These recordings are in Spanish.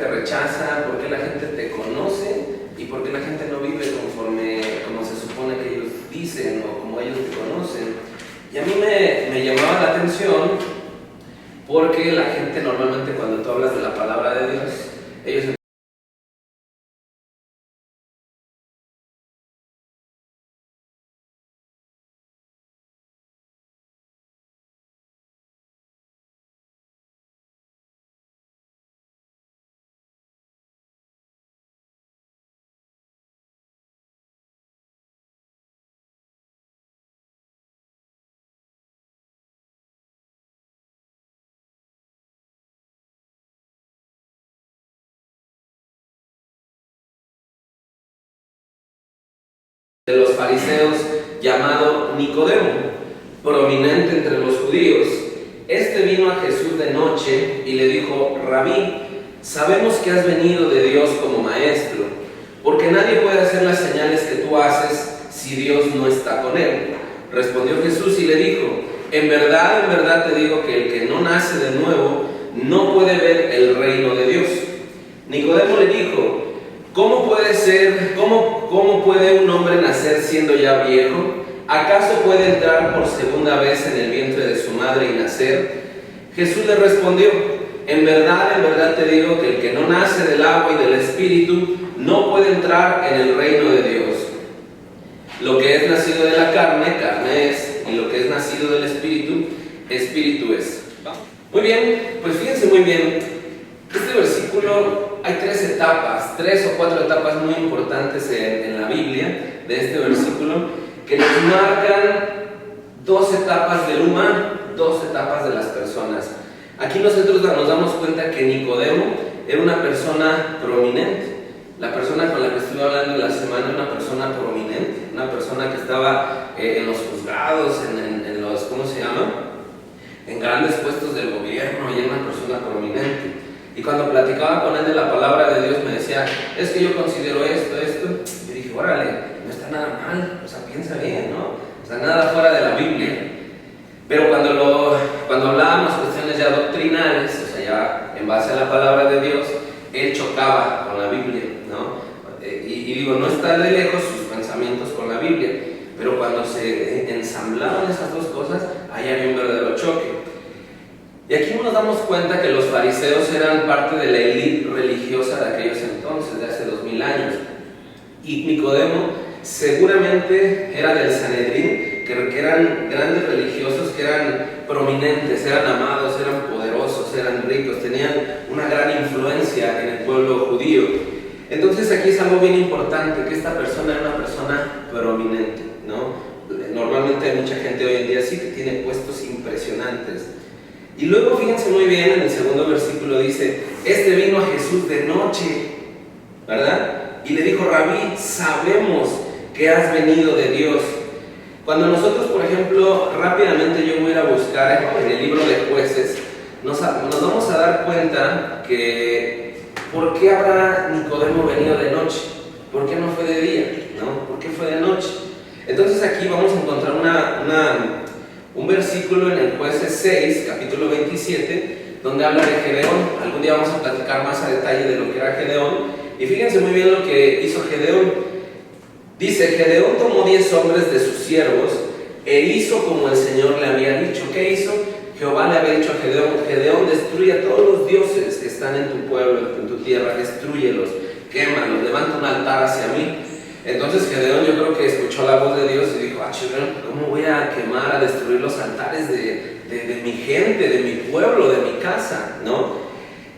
te rechaza, por qué la gente te conoce y por qué la gente no vive conforme como se supone que ellos dicen o como ellos te conocen. Y a mí me llamaba la atención porque la gente normalmente cuando tú hablas de la palabra de Dios, ellos de los fariseos llamado Nicodemo, prominente entre los judíos. Este vino a Jesús de noche y le dijo: Rabí, sabemos que has venido de Dios como maestro, porque nadie puede hacer las señales que tú haces si Dios no está con él. Respondió Jesús y le dijo: en verdad te digo que el que no nace de nuevo no puede ver el reino de Dios. Nicodemo le dijo: ¿cómo puede un hombre nacer siendo ya viejo? ¿Acaso puede entrar por segunda vez en el vientre de su madre y nacer? Jesús le respondió: en verdad te digo que el que no nace del agua y del Espíritu no puede entrar en el reino de Dios. Lo que es nacido de la carne, carne es, y lo que es nacido del Espíritu, Espíritu es. Muy bien, pues fíjense muy bien, este versículo hay tres o cuatro etapas muy importantes en la Biblia de este versículo que nos marcan dos etapas del humano, dos etapas de las personas. Aquí nosotros nos damos cuenta que Nicodemo era una persona prominente. La persona con la que estuve hablando la semana era una persona prominente, una persona que estaba en los juzgados, en los, ¿cómo se llama? En grandes puestos del gobierno, y era una persona prominente. Y cuando platicaba con él de la palabra de Dios me decía: es que yo considero esto. Y dije: órale, no está nada mal, o sea, piensa bien, ¿no? O sea, nada fuera de la Biblia. Pero cuando hablábamos cuestiones ya doctrinales, o sea, ya en base a la palabra de Dios, él chocaba con la Biblia, ¿no? Y digo, no está de lejos sus pensamientos con la Biblia, pero cuando se ensamblaban esas dos cosas, ahí había un verdadero choque. Y aquí nos damos cuenta que los fariseos eran parte de la élite religiosa de aquellos entonces, de hace 2000 años. Y Nicodemo seguramente era del Sanedrín, que eran grandes religiosos, que eran prominentes, eran amados, eran poderosos, eran ricos, tenían una gran influencia en el pueblo judío. Entonces aquí es algo bien importante, que esta persona era una persona prominente, ¿no? Normalmente hay mucha gente hoy en día sí que tiene puestos impresionantes. Y luego fíjense muy bien, en el segundo versículo dice: este vino a Jesús de noche, ¿verdad? Y le dijo: Rabí, sabemos que has venido de Dios. Cuando nosotros, por ejemplo, rápidamente yo voy a ir a buscar en el libro de Jueces, nos vamos a dar cuenta que ¿por qué habrá Nicodemo venido de noche? ¿Por qué no fue de día? ¿No? ¿Por qué fue de noche? Entonces aquí vamos a encontrar un versículo en el Jueces 6, capítulo 27, donde habla de Gedeón. Algún día vamos a platicar más a detalle de lo que era Gedeón. Y fíjense muy bien lo que hizo Gedeón. Dice: Gedeón tomó 10 hombres de sus siervos e hizo como el Señor le había dicho. ¿Qué hizo? Jehová le había dicho a Gedeón: Gedeón, destruye a todos los dioses que están en tu pueblo, en tu tierra, destrúyelos, quémalos, levanta un altar hacia mí. Entonces Gedeón, yo creo que escuchó la voz de Dios y dijo: ¿cómo voy a quemar, a destruir los altares de mi gente, de mi pueblo, de mi casa? ¿No?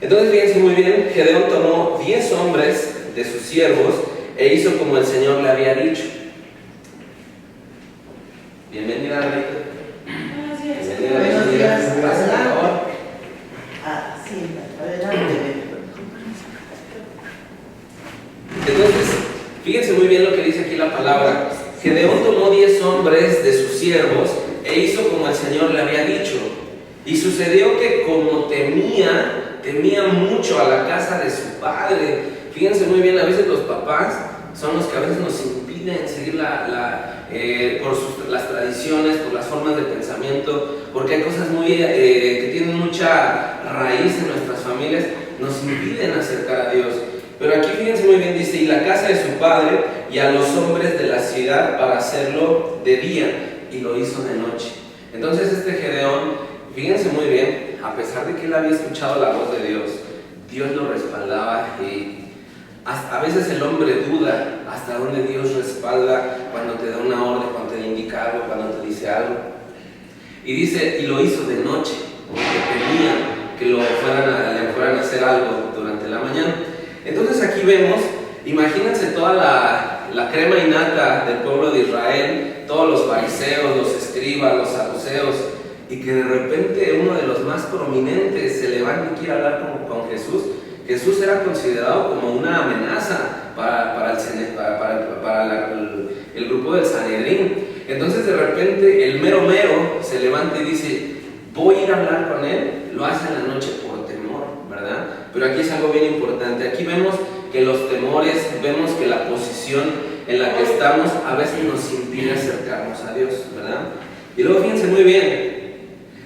Entonces fíjense muy bien, Gedeón tomó 10 hombres de sus siervos e hizo como el Señor le había dicho. Bienvenida, Rita. Buenos días. Bienvenida. Buenos días. Pasa, por favor. Sí, adelante. Entonces, fíjense muy bien lo que dice aquí la palabra. Gedeón tomó 10 hombres de sus siervos e hizo como el Señor le había dicho. Y sucedió que como temía mucho a la casa de su padre. Fíjense muy bien, a veces los papás son los que a veces nos impiden seguir por las tradiciones, por las formas de pensamiento, porque hay cosas que tienen mucha raíz en nuestras familias, nos impiden acercar a Dios. Pero aquí fíjense muy bien, dice, y la casa de su padre y a los hombres de la ciudad para hacerlo de día, y lo hizo de noche. Entonces este Gedeón, fíjense muy bien, a pesar de que él había escuchado la voz de Dios, Dios lo respaldaba, y a veces el hombre duda hasta dónde Dios respalda cuando te da una orden, cuando te indica algo, cuando te dice algo. Y dice, y lo hizo de noche, porque temía que le fueran a hacer algo durante la mañana. Entonces aquí vemos, imagínense toda la crema innata del pueblo de Israel, todos los fariseos, los escribas, los saduceos, y que de repente uno de los más prominentes se levanta y quiere hablar con Jesús. Jesús era considerado como una amenaza para el grupo del Sanedrín. Entonces de repente el mero se levanta y dice, voy a ir a hablar con él. Lo hace en la noche por temor, ¿verdad? Pero aquí es algo bien importante. Aquí vemos que los temores, vemos que la posición en la que estamos a veces nos impide acercarnos a Dios, ¿verdad? Y luego fíjense muy bien,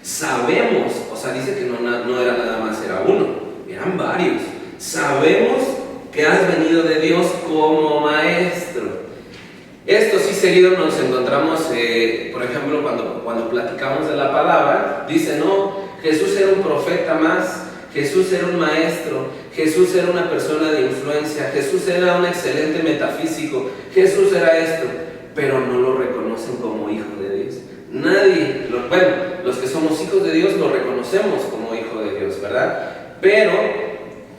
sabemos, o sea, dice que no era nada más, era uno, eran varios. Sabemos que has venido de Dios como maestro. Esto sí seguido nos encontramos, por ejemplo, cuando platicamos de la palabra, dice, no, Jesús era un profeta más, Jesús era un maestro, Jesús era una persona de influencia, Jesús era un excelente metafísico, Jesús era esto, pero no lo reconocen como hijo de Dios. Nadie, los que somos hijos de Dios lo reconocemos como hijo de Dios, ¿verdad? Pero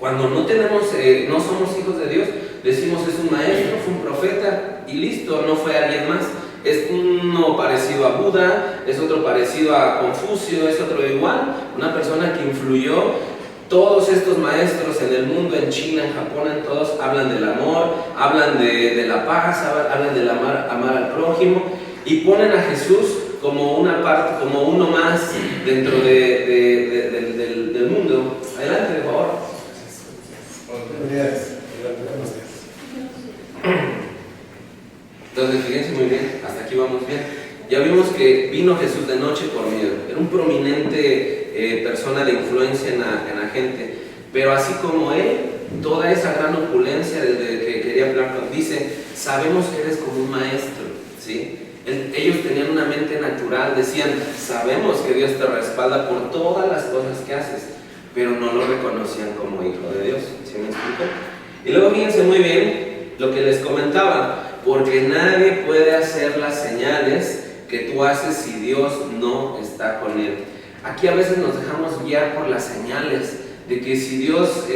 cuando no somos hijos de Dios, decimos es un maestro, fue un profeta y listo, no fue alguien más. Es uno parecido a Buda, es otro parecido a Confucio, es otro igual, una persona que influyó. Todos estos maestros en el mundo, en China, en Japón, en todos, hablan del amor, hablan de la paz, hablan del amar al prójimo, y ponen a Jesús como una parte, como uno más dentro del mundo. Adelante, por favor. Entonces, fíjense muy bien, hasta aquí vamos bien. Ya vimos que vino Jesús de noche por miedo. Era un prominente persona de influencia en la gente. Pero así como él, toda esa gran opulencia desde que quería hablar con, dice, sabemos que eres como un maestro, ¿sí? Ellos tenían una mente natural, decían, sabemos que Dios te respalda por todas las cosas que haces, pero no lo reconocían como hijo de Dios, ¿sí me explico? Y luego fíjense muy bien lo que les comentaba, porque nadie puede hacer las señales que tú haces si Dios no está con él. Aquí a veces nos dejamos guiar por las señales, de que si Dios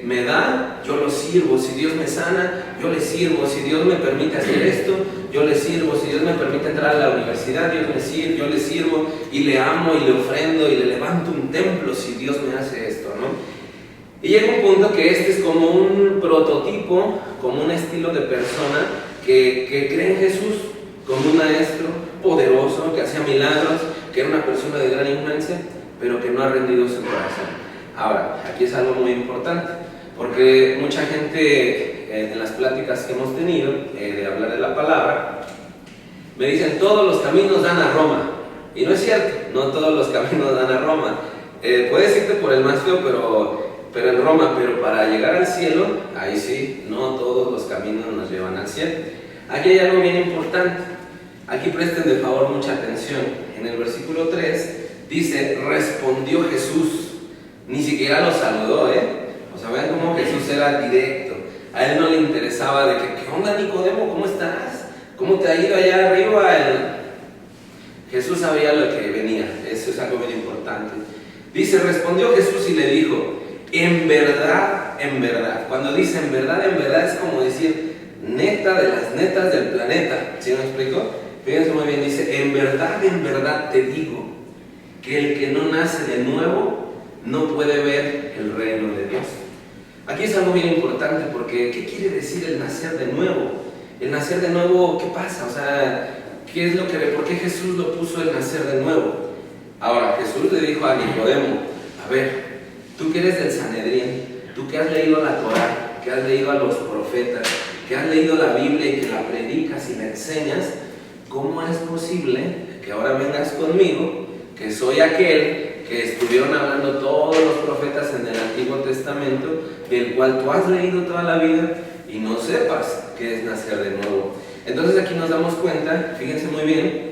me da, yo lo sirvo, si Dios me sana, yo le sirvo, si Dios me permite hacer esto, yo le sirvo, si Dios me permite entrar a la universidad, yo le sirvo y le amo y le ofrendo y le levanto un templo si Dios me hace esto, ¿no? Y llega un punto que este es como un prototipo, como un estilo de persona que cree en Jesús como un maestro poderoso, que hacía milagros, que era una persona de gran influencia, pero que no ha rendido su corazón. Ahora, aquí es algo muy importante, porque mucha gente en las pláticas que hemos tenido de hablar de la palabra, me dicen todos los caminos dan a Roma, y no es cierto, no todos los caminos dan a Roma. Puedes irte por el más feo, pero en Roma, pero para llegar al cielo, ahí sí, no todos los caminos nos llevan al cielo. Aquí hay algo bien importante, aquí presten de favor mucha atención. En el versículo 3 dice, respondió Jesús. Ni siquiera lo saludó, O sea, vean cómo Jesús era directo. A él no le interesaba de que, ¿qué onda, Nicodemo? ¿Cómo estás? ¿Cómo te ha ido allá arriba? Jesús sabía lo que venía. Eso es algo bien importante. Dice, respondió Jesús y le dijo, en verdad, cuando dice en verdad es como decir neta de las netas del planeta. ¿Sí me explico? Fíjense muy bien, dice, en verdad te digo que el que no nace de nuevo no puede ver el reino de Dios. Aquí es algo bien importante, porque ¿qué quiere decir el nacer de nuevo? El nacer de nuevo, ¿qué pasa? O sea, ¿por qué Jesús lo puso el nacer de nuevo? Ahora, Jesús le dijo a Nicodemo, a ver, tú que eres del Sanedrín, tú que has leído la Torá, que has leído a los profetas, que has leído la Biblia y que la predicas y la enseñas, ¿cómo es posible que ahora vengas conmigo, que soy aquel que estuvieron hablando todos los profetas en el Antiguo Testamento, del cual tú has leído toda la vida y no sepas qué es nacer de nuevo. Entonces aquí nos damos cuenta, fíjense muy bien,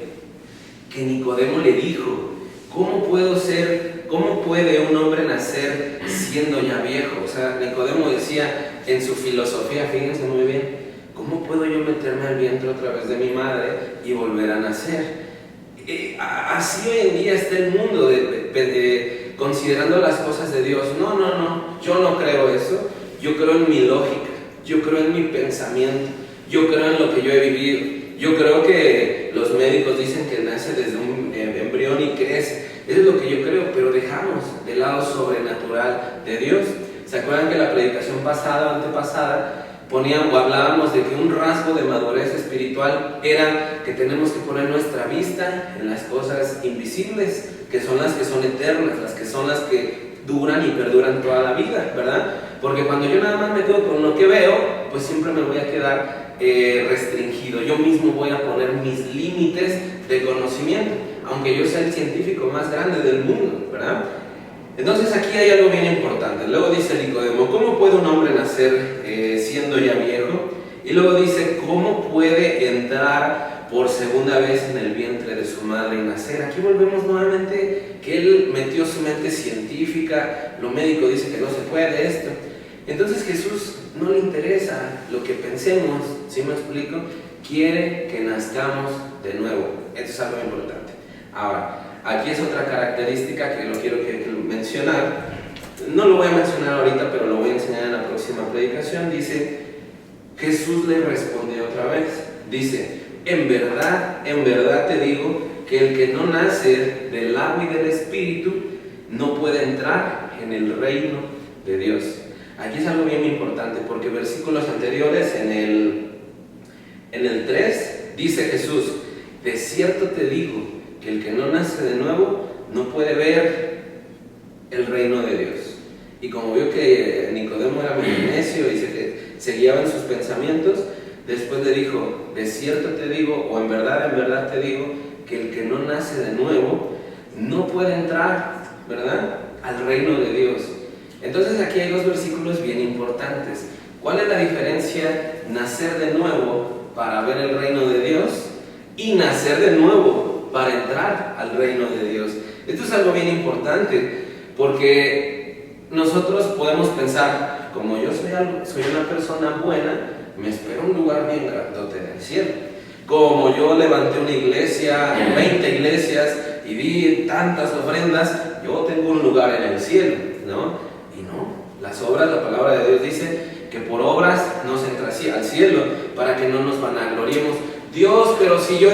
que Nicodemo le dijo: ¿cómo puede un hombre nacer siendo ya viejo? O sea, Nicodemo decía en su filosofía, fíjense muy bien, ¿cómo puedo yo meterme al vientre otra vez de mi madre y volver a nacer? Así hoy en día está el mundo, considerando las cosas de Dios. No, yo no creo eso. Yo creo en mi lógica, yo creo en mi pensamiento, yo creo en lo que yo he vivido. Yo creo que los médicos dicen que nace desde un embrión y crece. Eso es lo que yo creo, pero dejamos de lado sobrenatural de Dios. ¿Se acuerdan que la predicación pasada, antepasada, hablábamos de que un rasgo de madurez espiritual era que tenemos que poner nuestra vista en las cosas invisibles, que son las que son eternas, las que son las que duran y perduran toda la vida, ¿verdad? Porque cuando yo nada más me quedo con lo que veo, pues siempre me voy a quedar restringido. Yo mismo voy a poner mis límites de conocimiento, aunque yo sea el científico más grande del mundo, ¿verdad? Entonces aquí hay algo bien importante. Luego dice Nicodemo: ¿cómo puede un hombre nacer siendo ya viejo? Y luego dice: ¿cómo puede entrar por segunda vez en el vientre de su madre y nacer? Aquí volvemos nuevamente que él metió su mente científica, lo médico dice que no se puede esto. Entonces Jesús no le interesa lo que pensemos, ¿sí me explico? Quiere que nazcamos de nuevo. Esto es algo importante. Ahora, aquí es otra característica que lo quiero mencionar. No lo voy a mencionar ahorita, pero lo voy a enseñar en la próxima predicación. Dice, Jesús le respondió otra vez. Dice: en verdad te digo que el que no nace del agua y del Espíritu no puede entrar en el reino de Dios. Aquí es algo bien importante, porque versículos anteriores, en el 3, dice Jesús: de cierto te digo que el que no nace de nuevo no puede ver el reino de Dios. Y como vio que Nicodemo era muy necio y se guiaba en sus pensamientos, después le dijo: de cierto te digo, o en verdad te digo, que el que no nace de nuevo no puede entrar, ¿verdad?, al reino de Dios. Entonces aquí hay dos versículos bien importantes. ¿Cuál es la diferencia nacer de nuevo para ver el reino de Dios y nacer de nuevo para entrar al reino de Dios? Esto es algo bien importante, porque nosotros podemos pensar: como yo soy una persona buena, me espera un lugar bien grandote en el cielo. Como yo levanté una iglesia, 20 iglesias, y di tantas ofrendas, yo tengo un lugar en el cielo, ¿no? Y no, las obras, la palabra de Dios dice que por obras no se entra al cielo, para que no nos vanagloriemos. Dios, pero si yo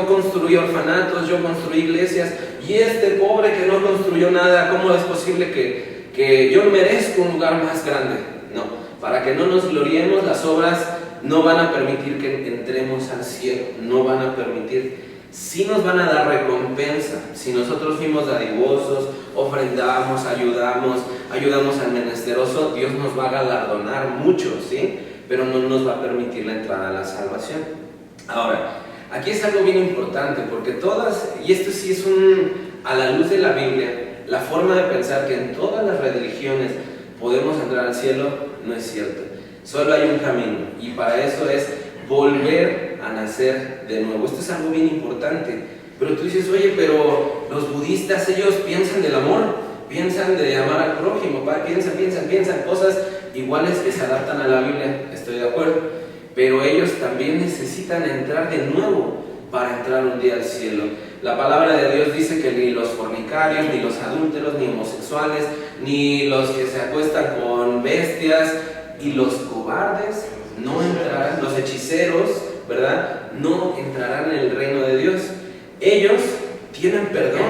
construí orfanatos, yo construí iglesias, y este pobre que no construyó nada, ¿cómo es posible que yo merezco un lugar más grande? No, para que no nos gloriemos, las obras no van a permitir que entremos al cielo, no van a permitir. Sí nos van a dar recompensa si nosotros fuimos dadivosos, ofrendamos, ayudamos al menesteroso. Dios nos va a galardonar mucho, ¿sí? Pero no nos va a permitir la entrada a la salvación. Ahora, aquí es algo bien importante, porque y esto sí es a la luz de la Biblia, la forma de pensar que en todas las religiones podemos entrar al cielo no es cierto. Solo hay un camino, y para eso es volver a nacer de nuevo. Esto es algo bien importante. Pero tú dices: oye, pero los budistas, ellos piensan del amor, piensan de amar al prójimo, piensan cosas iguales que se adaptan a la Biblia. Estoy de acuerdo, pero ellos también necesitan entrar de nuevo para entrar un día al cielo. La palabra de Dios dice que ni los fornicarios, ni los adúlteros, ni homosexuales, ni los que se acuestan con bestias y los cobardes no entrarán, los hechiceros, ¿verdad?, no entrarán en el reino de Dios. Ellos tienen perdón.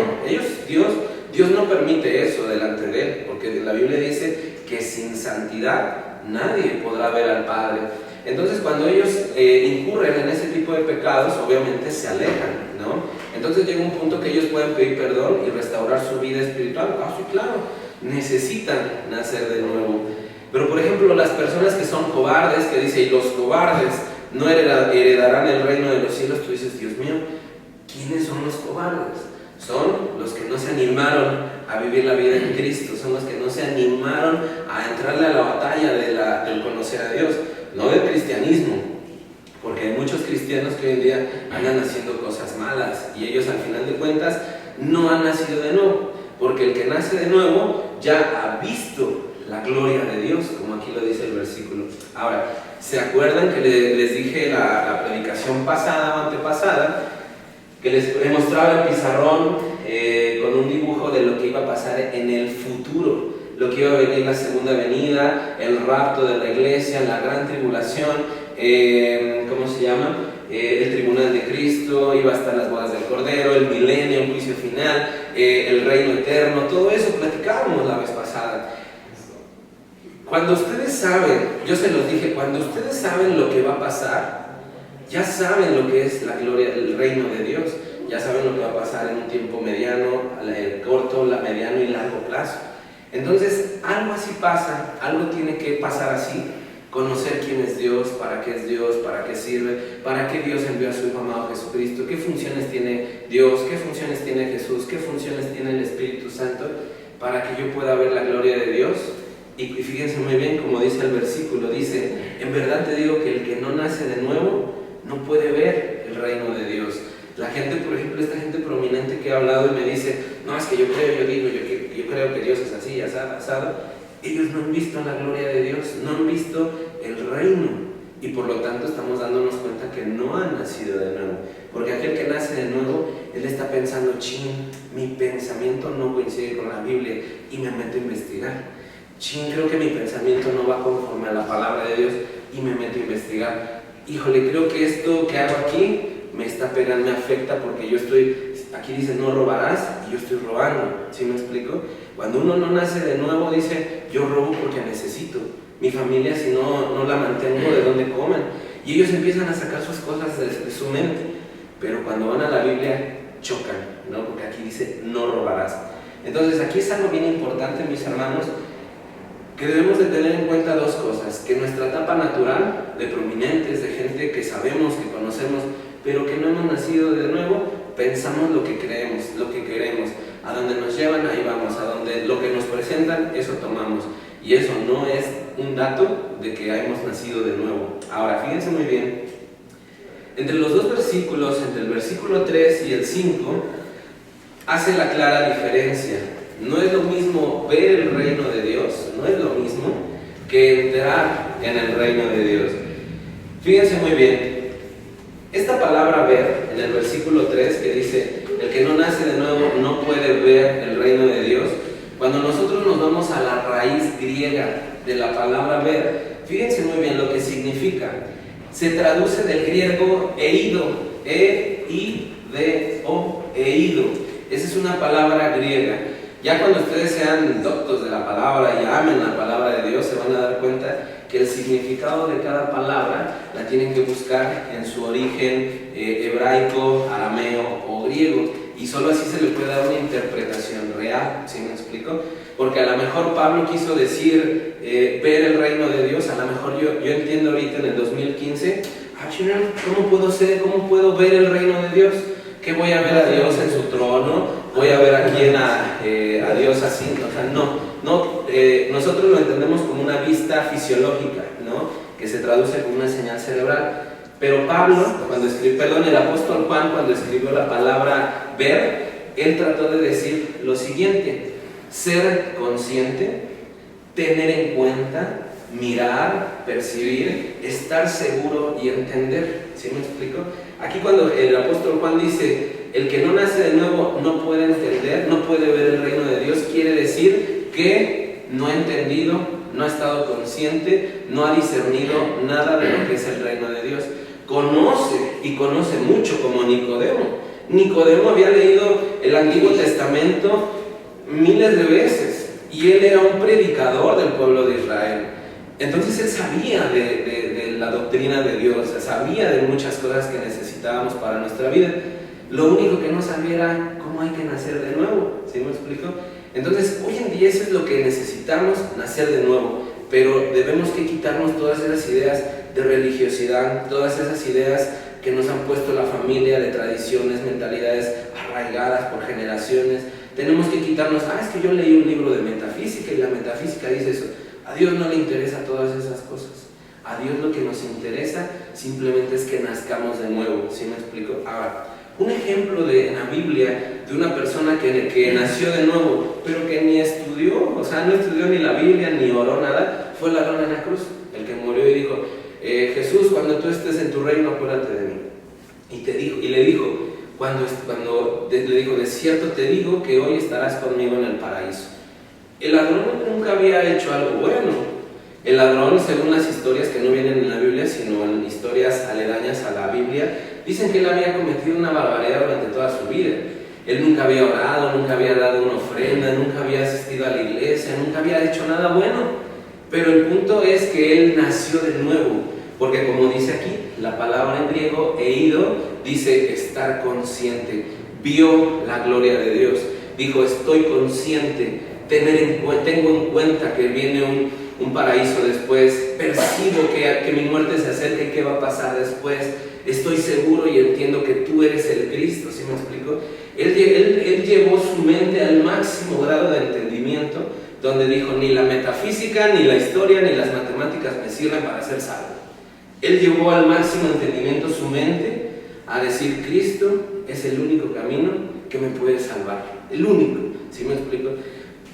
Dios no permite eso delante de Él, porque la Biblia dice que sin santidad nadie podrá ver al Padre. Entonces, cuando ellos incurren en ese tipo de pecados, obviamente se alejan, ¿no? Entonces llega un punto que ellos pueden pedir perdón y restaurar su vida espiritual. Ah, sí, claro, necesitan nacer de nuevo. Pero, por ejemplo, las personas que son cobardes, que dice: y los cobardes no heredarán el reino de los cielos. Tú dices: Dios mío, ¿quiénes son los cobardes? Son los que no se animaron a vivir la vida en Cristo, son los que no se animaron a entrarle a la batalla del conocer a Dios, no del cristianismo, porque hay muchos cristianos que hoy en día andan haciendo cosas malas y ellos al final de cuentas no han nacido de nuevo, porque el que nace de nuevo ya ha visto la gloria de Dios, como aquí lo dice el versículo. Ahora, ¿se acuerdan que les dije la predicación pasada o antepasada? Que les mostraba el pizarrón con un dibujo de lo que iba a pasar en el futuro, lo que iba a venir la segunda venida, el rapto de la iglesia, la gran tribulación, ¿cómo se llama? El tribunal de Cristo, iba a estar las bodas del Cordero, el milenio, el juicio final, el reino eterno, todo eso platicábamos la vez pasada. Cuando ustedes saben, yo se los dije, cuando ustedes saben lo que va a pasar, ya saben lo que es la gloria, el reino de Dios, ya saben lo que va a pasar en un tiempo mediano, corto, mediano y largo plazo. Entonces, algo así pasa, algo tiene que pasar así, conocer quién es Dios, para qué sirve, para qué Dios envió a su Hijo amado Jesucristo, qué funciones tiene Dios, qué funciones tiene Jesús, qué funciones tiene el Espíritu Santo, para que yo pueda ver la gloria de Dios. Y fíjense muy bien como dice el versículo, dice, en verdad te digo que el que no nace de nuevo no puede ver el reino de Dios. La gente, por ejemplo, esta gente prominente que ha hablado y me dice, no, es que yo creo que Dios es así, asado. Ellos no han visto la gloria de Dios, no han visto el reino, y por lo tanto estamos dándonos cuenta que no han nacido de nuevo, porque aquel que nace de nuevo, él está pensando, mi pensamiento no coincide con la Biblia, y me meto a investigar. Creo que mi pensamiento no va conforme a la palabra de Dios, y me meto a investigar. Híjole, creo que esto que hago aquí me está pegando, me afecta, porque yo estoy, aquí dice no robarás, y yo estoy robando. ¿Sí me explico? Cuando uno no nace de nuevo dice, yo robo porque necesito, mi familia si no la mantengo, ¿de dónde comen? Y ellos empiezan a sacar sus cosas de su mente, pero cuando van a la Biblia chocan, ¿no? Porque aquí dice no robarás. Entonces aquí es algo bien importante, mis hermanos, que debemos de tener en cuenta dos cosas: que nuestra etapa natural de prominentes, de gente que sabemos, que conocemos, pero que no hemos nacido de nuevo, pensamos lo que creemos, lo que queremos, a donde nos llevan ahí vamos, a donde lo que nos presentan eso tomamos, y eso no es un dato de que hemos nacido de nuevo. Ahora fíjense muy bien, entre los dos versículos, entre el versículo 3 y el 5, hace la clara diferencia. No es lo mismo ver el reino de Dios, no es lo mismo que entrar en el reino de Dios. Fíjense muy bien, esta palabra ver, en el versículo 3 que dice, el que no nace de nuevo no puede ver el reino de Dios, cuando nosotros nos vamos a la raíz griega de la palabra ver, fíjense muy bien lo que significa. Se traduce del griego eido, e-i-d-o, eido. Esa es una palabra griega. Ya cuando ustedes sean doctos de la palabra y amen la palabra de Dios, se van a dar cuenta que el significado de cada palabra la tienen que buscar en su origen hebraico, arameo o griego, y solo así se le puede dar una interpretación real. ¿Sí me explico? Porque a lo mejor Pablo quiso decir ver el reino de Dios. A lo mejor yo entiendo ahorita en el 2015, ¿cómo puedo ver el reino de Dios? ¿Qué voy a ver a Dios en su trono? ¿Voy a ver a quién a Dios así? O sea, nosotros lo entendemos como una vista fisiológica, ¿no? Que se traduce como una señal cerebral. Pero Pablo, el apóstol Juan, cuando escribió la palabra ver, él trató de decir lo siguiente: ser consciente, tener en cuenta, mirar, percibir, estar seguro y entender. ¿Sí me explico? Aquí cuando el apóstol Juan dice, el que no nace de nuevo no puede entender, no puede ver el reino de Dios, quiere decir que no ha entendido, no ha estado consciente, no ha discernido nada de lo que es el reino de Dios. Conoce, y conoce mucho, como Nicodemo. Nicodemo había leído el Antiguo Testamento miles de veces, y él era un predicador del pueblo de Israel. Entonces él sabía de la doctrina de Dios, sabía de muchas cosas que necesitábamos para nuestra vida. Lo único que no sabía era cómo hay que nacer de nuevo. ¿Sí me explico? Entonces hoy en día eso es lo que necesitamos, nacer de nuevo. Pero debemos que quitarnos todas esas ideas de religiosidad, todas esas ideas que nos han puesto la familia, de tradiciones, mentalidades arraigadas por generaciones, tenemos que quitarnos, es que yo leí un libro de metafísica y la metafísica dice eso. A Dios no le interesa todas esas cosas. A Dios lo que nos interesa simplemente es que nazcamos de nuevo. ¿Sí me explico? Ahora, un ejemplo en la Biblia de una persona que nació de nuevo, pero que ni estudió, o sea, no estudió ni la Biblia, ni oró nada, fue el ladrón en la cruz, el que murió y dijo, Jesús, cuando tú estés en tu reino, acuérdate de mí. Y le dijo, le dijo, de cierto te digo que hoy estarás conmigo en el paraíso. El ladrón nunca había hecho algo bueno. El ladrón, según las historias que no vienen en la Biblia, sino en historias aledañas a la Biblia, dicen que él había cometido una barbaridad durante toda su vida. Él nunca había orado, nunca había dado una ofrenda, nunca había asistido a la iglesia, nunca había hecho nada bueno. Pero el punto es que él nació de nuevo, porque como dice aquí, la palabra en griego, eido, dice estar consciente. Vio la gloria de Dios, dijo estoy consciente, tengo en cuenta que viene un paraíso después, percibo que mi muerte se acerca y qué va a pasar después, estoy seguro y entiendo que tú eres el Cristo. ¿Sí me explico? Él llevó su mente al máximo grado de entendimiento, donde dijo, ni la metafísica, ni la historia, ni las matemáticas me sirven para ser salvo. Él llevó al máximo entendimiento su mente a decir, Cristo es el único camino que me puede salvar, el único. ¿Sí me explico?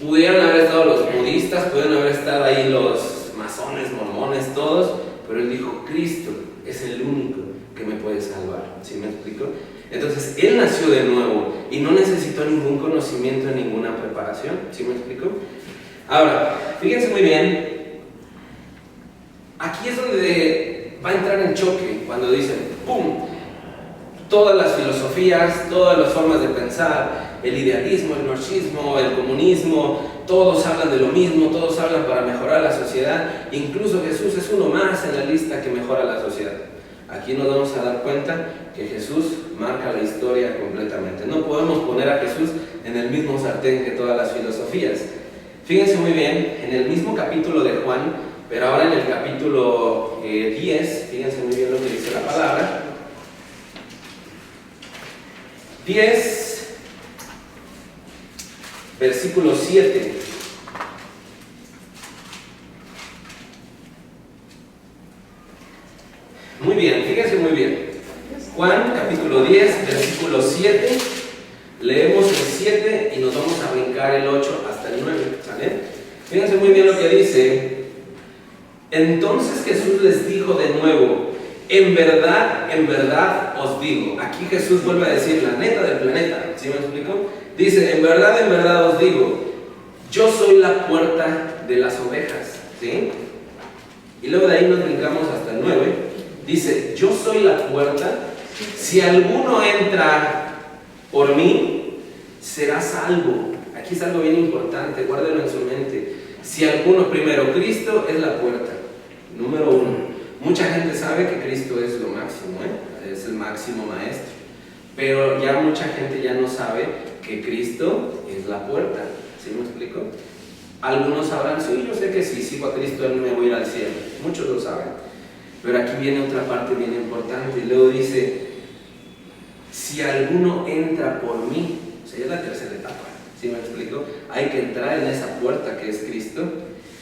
Pudieron haber estado los budistas, pudieron haber estado ahí los masones, mormones, todos, pero él dijo, Cristo es el único que me puede salvar. ¿Sí me explico? Entonces, él nació de nuevo y no necesitó ningún conocimiento, ninguna preparación. ¿Sí me explico? Ahora, fíjense muy bien, aquí es donde va a entrar en choque cuando dicen, ¡pum! Todas las filosofías, todas las formas de pensar, el idealismo, el marxismo, el comunismo, todos hablan de lo mismo, todos hablan para mejorar la sociedad, incluso Jesús es uno más en la lista que mejora la sociedad. Aquí nos vamos a dar cuenta que Jesús marca la historia completamente. No podemos poner a Jesús en el mismo sartén que todas las filosofías. Fíjense muy bien, en el mismo capítulo de Juan, pero ahora en el capítulo 10, fíjense muy bien lo que dice la palabra. 10, versículo 7. Muy bien, fíjense muy bien. Juan, capítulo 10, versículo 7. Leemos el 7 y nos vamos a brincar el 8 hasta el 9. ¿Sale? Fíjense muy bien lo que dice. Entonces Jesús les dijo de nuevo, en verdad os digo. Aquí Jesús vuelve a decir la neta del planeta. ¿Sí me explico? Dice, en verdad os digo, yo soy la puerta de las ovejas. ¿Sí? Y luego de ahí nos brincamos hasta el 9. Dice, yo soy la puerta, si alguno entra por mí, será salvo. Aquí es algo bien importante, guárdenlo en su mente. Si alguno, primero, Cristo es la puerta, número 1. Mucha gente sabe que Cristo es lo máximo, es el máximo maestro, pero ya mucha gente ya no sabe que Cristo es la puerta. ¿Sí me explico? Algunos sabrán, sí, yo sé que si sigo a Cristo, Él me voy a ir al cielo. Muchos lo saben. Pero aquí viene otra parte bien importante. Y luego dice, si alguno entra por mí, o sea, ya es la tercera etapa. ¿Sí me explico? Hay que entrar en esa puerta que es Cristo,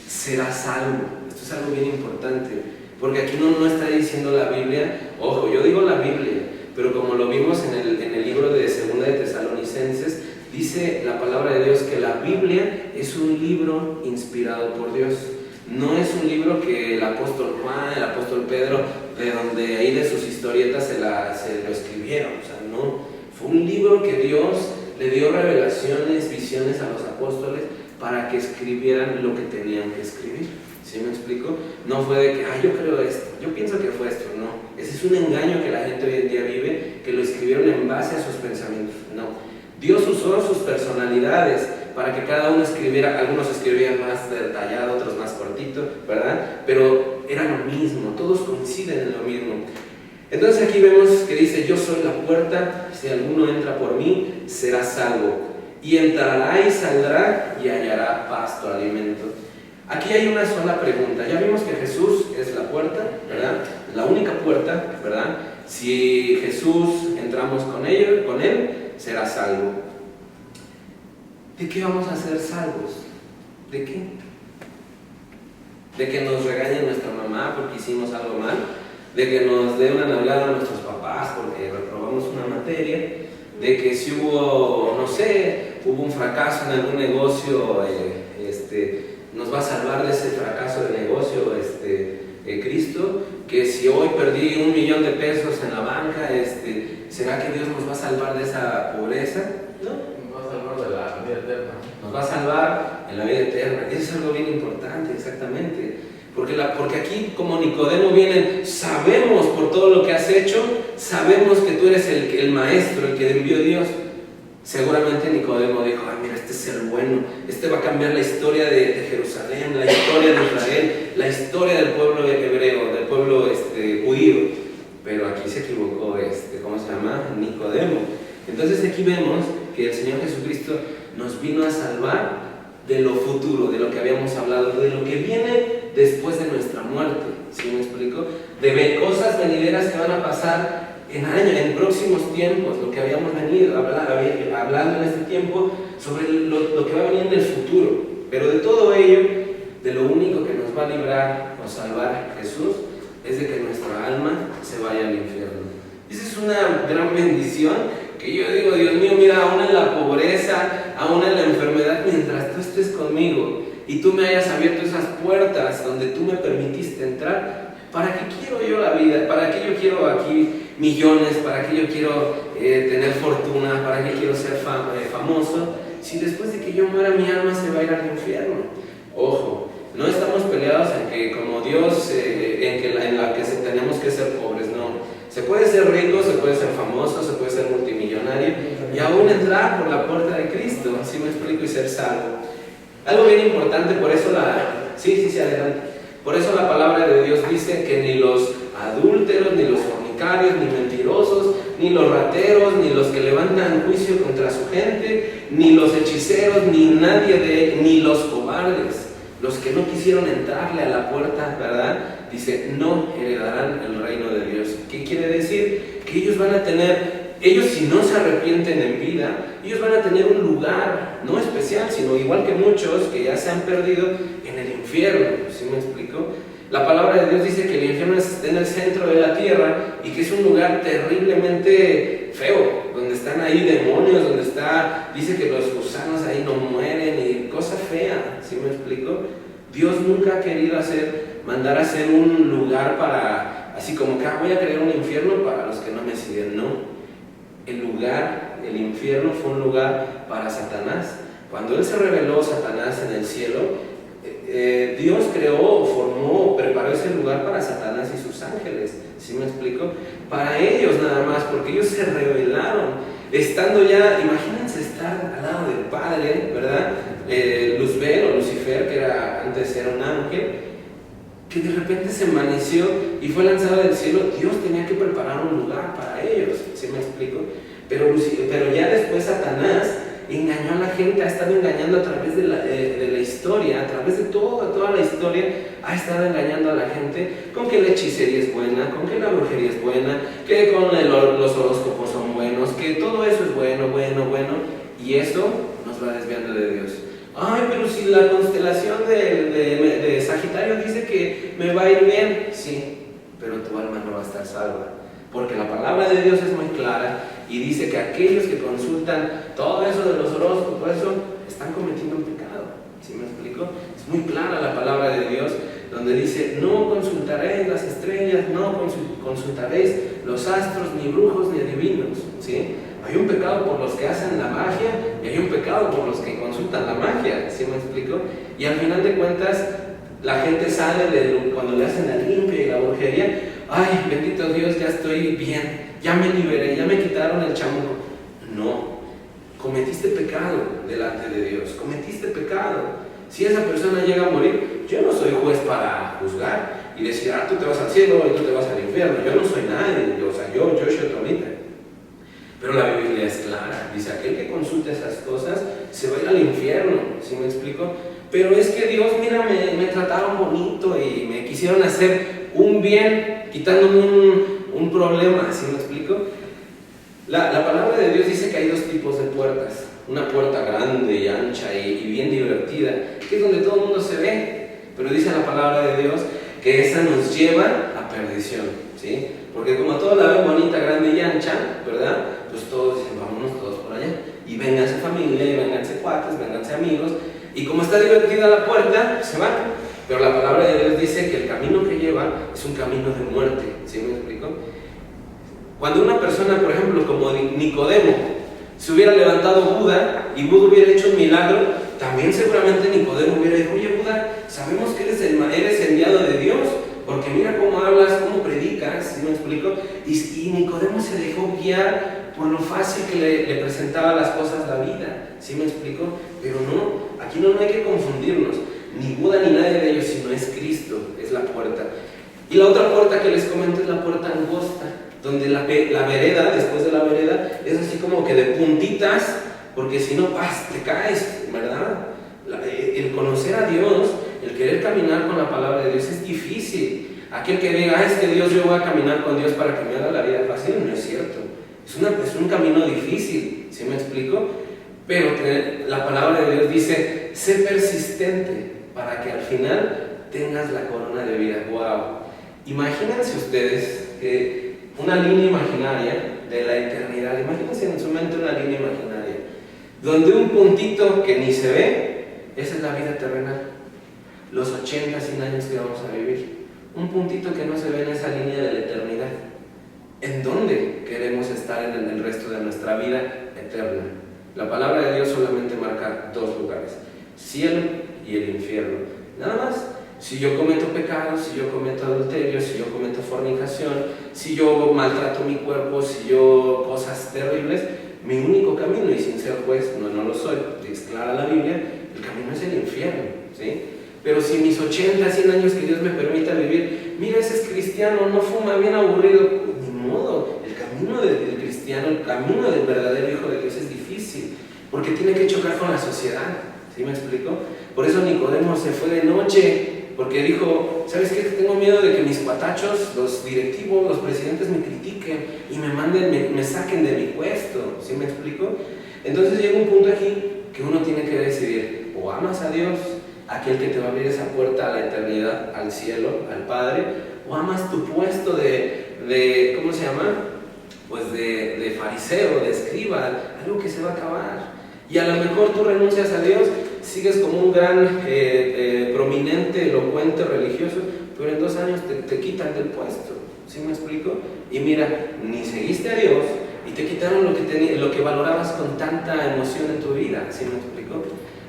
será salvo. Esto es algo bien importante, porque aquí no está diciendo la Biblia, ojo, yo digo la Biblia, pero como lo vimos en el libro de 2 de Tesalonicenses, dice la palabra de Dios que la Biblia es un libro inspirado por Dios. No es un libro que el apóstol Juan, el apóstol Pedro, de donde ahí de sus historietas se lo escribieron. O sea, no. Fue un libro que Dios le dio revelaciones, visiones a los apóstoles para que escribieran lo que tenían que escribir. ¿Sí me explico? No fue de que, yo creo esto, yo pienso que fue esto. No. Ese es un engaño que la gente hoy en día vive, que lo escribieron en base a sus pensamientos. No. Dios usó sus personalidades para que cada uno escribiera, algunos escribían más detallado, otros más cortito, ¿verdad? Pero era lo mismo, todos coinciden en lo mismo. Entonces aquí vemos que dice, yo soy la puerta, si alguno entra por mí, será salvo, y entrará y saldrá y hallará pasto, alimento. Aquí hay una sola pregunta. Ya vimos que Jesús es la puerta, ¿verdad? La única puerta, ¿verdad? Si Jesús entramos con él, será salvo. ¿De qué vamos a ser salvos? ¿De qué? ¿De que nos regañe nuestra mamá porque hicimos algo mal? ¿De que nos dé una nalgada a nuestros papás porque reprobamos una materia? ¿De que si hubo, no sé, hubo un fracaso en algún negocio, nos va a salvar de ese fracaso de negocio Cristo? Que si hoy perdí $1,000,000 en la banca, ¿será que Dios nos va a salvar de esa pobreza? No. Nos va a salvar de la vida eterna. Nos va a salvar en la vida eterna. Eso es algo bien importante, exactamente. Porque aquí, como Nicodemo vienen, sabemos por todo lo que has hecho, sabemos que tú eres el maestro, el que envió Dios. Seguramente Nicodemo dijo, mira, este es el bueno, este va a cambiar la historia de Jerusalén, la historia de Israel, la historia del pueblo hebreo, del pueblo judío. Pero aquí se equivocó, ¿cómo se llama? Nicodemo. Entonces aquí vemos que el Señor Jesucristo nos vino a salvar de lo futuro, de lo que habíamos hablado, de lo que viene después de nuestra muerte. ¿Sí me explico? De cosas venideras que van a pasar en próximos tiempos, lo que habíamos venido hablando en este tiempo sobre lo que va a venir en el futuro. Pero de todo ello, de lo único que nos va a librar o salvar Jesús es de que nuestra alma se vaya al infierno. Esa es una gran bendición que yo digo, Dios mío, mira, aún en la pobreza, aún en la enfermedad, mientras tú estés conmigo y tú me hayas abierto esas puertas donde tú me permitiste entrar, ¿para qué quiero yo la vida? ¿Para qué yo quiero aquí millones? ¿Para qué yo quiero tener fortuna? ¿Para qué quiero ser famoso? Si después de que yo muera mi alma se va a ir al infierno. Ojo, no estamos peleados en que como Dios, en la que tenemos que ser pobres, no. Se puede ser rico, se puede ser famoso, se puede ser multimillonario y aún entrar por la puerta de Cristo, así me explico, y ser salvo. Algo bien importante, por eso adelante. Por eso la palabra de Dios dice que ni los adúlteros, ni los fornicarios, ni mentirosos, ni los rateros, ni los que levantan juicio contra su gente, ni los hechiceros, ni los cobardes, los que no quisieron entrarle a la puerta, ¿verdad? Dice, no heredarán el reino de Dios. ¿Qué quiere decir? Que ellos van a tener, si no se arrepienten en vida, ellos van a tener un lugar, no especial, sino igual que muchos que ya se han perdido, en el infierno. ¿Sí me explico? La palabra de Dios dice que el infierno está en el centro de la tierra y que es un lugar terriblemente feo, donde están ahí demonios, dice que los gusanos ahí no mueren y cosa fea. ¿Sí me explico? Dios nunca ha querido mandar a hacer un lugar para, así como que voy a crear un infierno para los que no me siguen. No. El infierno fue un lugar para Satanás. Cuando él se reveló, Satanás, en el cielo, Dios preparó ese lugar para Satanás y sus ángeles. ¿Sí me explico? Para ellos nada más, porque ellos se rebelaron. Estando ya, imagínense estar al lado del Padre, ¿verdad? Luzbel o Lucifer, que antes era un ángel, que de repente se envaneció y fue lanzado del cielo. Dios tenía que preparar un lugar para ellos. ¿Sí me explico? Pero ya después Satanás engañó a la gente, ha estado engañando a través de la historia, a través de toda la historia, ha estado engañando a la gente con que la hechicería es buena, con que la brujería es buena, que con los horóscopos son buenos, que todo eso es bueno, y eso nos va desviando de Dios. Pero si la constelación de Sagitario dice que me va a ir bien, sí, pero tu alma no va a estar salva. Porque la palabra de Dios es muy clara y dice que aquellos que consultan todo eso de los horóscopos, eso, están cometiendo un pecado. ¿Sí me explico? Es muy clara la palabra de Dios, donde dice, no consultaréis las estrellas, no consultaréis los astros, ni brujos, ni adivinos. ¿Sí? Hay un pecado por los que hacen la magia y hay un pecado por los que consultan la magia. ¿Sí me explico? Y al final de cuentas, la gente sale cuando le hacen la limpia y la brujería. Ay, bendito Dios, ya estoy bien, ya me liberé, ya me quitaron el chamuco. No, cometiste pecado delante de Dios, cometiste pecado. Si esa persona llega a morir, yo no soy juez para juzgar y decir, tú te vas al cielo y tú te vas al infierno. Yo no soy nadie, yo Tomita. Pero la Biblia es clara, dice, aquel que consulte esas cosas se va a ir al infierno. ¿Sí me explico? Pero es que Dios, mira, me trataron bonito y me quisieron hacer un bien, quitándome un problema. ¿Sí me explico? La palabra de Dios dice que hay dos tipos de puertas. una puerta grande y ancha y bien divertida, que es donde todo el mundo se ve. Pero dice la palabra de Dios que esa nos lleva a perdición, ¿sí? Porque como todos la ven bonita, grande y ancha, ¿verdad? Pues todos dicen, vámonos todos por allá. Y vénganse familia, y vénganse cuates, vénganse amigos. Y como está divertida la puerta, se van. Pero la palabra de Dios dice que el camino que lleva es un camino de muerte, ¿sí me explico? Cuando una persona, por ejemplo, como Nicodemo, se hubiera levantado Buda y Buda hubiera hecho un milagro, también seguramente Nicodemo hubiera dicho, oye Buda, sabemos que eres enviado de Dios, porque mira cómo hablas, cómo predicas, ¿sí me explico? Y Nicodemo se dejó guiar por lo fácil que le presentaba las cosas la vida, ¿sí me explico? Pero no, aquí no hay que confundirnos, ni Buda ni nadie de ellos, sino es Cristo, es la puerta. Y la otra puerta que les comento es la puerta angosta, donde la vereda, después de la vereda, es así como que de puntitas, porque si no, te caes, ¿verdad? El conocer a Dios, el querer caminar con la palabra de Dios es difícil. Aquel que diga, es que Dios, yo voy a caminar con Dios para que me haga la vida fácil, no es cierto. Es un camino difícil, ¿sí me explico? Pero la palabra de Dios dice, sé persistente para que al final tengas la corona de vida. ¡Wow! Imagínense ustedes que una línea imaginaria de la eternidad, imagínense en su mente una línea imaginaria, donde un puntito que ni se ve, esa es la vida terrenal, los 80, 100 años que vamos a vivir, un puntito que no se ve en esa línea de la eternidad. ¿En dónde queremos estar en el resto de nuestra vida eterna? La palabra de Dios solamente marca dos lugares, cielo y el infierno, nada más. Si yo cometo pecados, si yo cometo adulterio, si yo cometo fornicación, si yo maltrato mi cuerpo, si yo cosas terribles, mi único camino, y sin ser juez, no lo soy, es clara la Biblia, el camino es el infierno, ¿sí? Pero si mis 80, 100 años que Dios me permita vivir, mira, ese es cristiano, no fuma, bien aburrido, ni modo, el camino del cristiano, el camino del verdadero hijo de Dios es difícil, porque tiene que chocar con la sociedad, ¿sí me explico? Por eso Nicodemo se fue de noche, porque dijo, ¿sabes qué? Tengo miedo de que mis cuatachos, los directivos, los presidentes me critiquen y me saquen de mi puesto, ¿sí me explico? Entonces llega un punto aquí que uno tiene que decidir, o amas a Dios, aquel que te va a abrir esa puerta a la eternidad, al cielo, al Padre, o amas tu puesto de ¿cómo se llama? Pues de fariseo, de escriba, algo que se va a acabar. Y a lo mejor tú renuncias a Dios, sigues como un gran, prominente, elocuente, religioso, pero en 2 años te quitan del puesto, ¿sí me explico? Y mira, ni seguiste a Dios y te quitaron lo que valorabas con tanta emoción en tu vida, ¿sí me explico?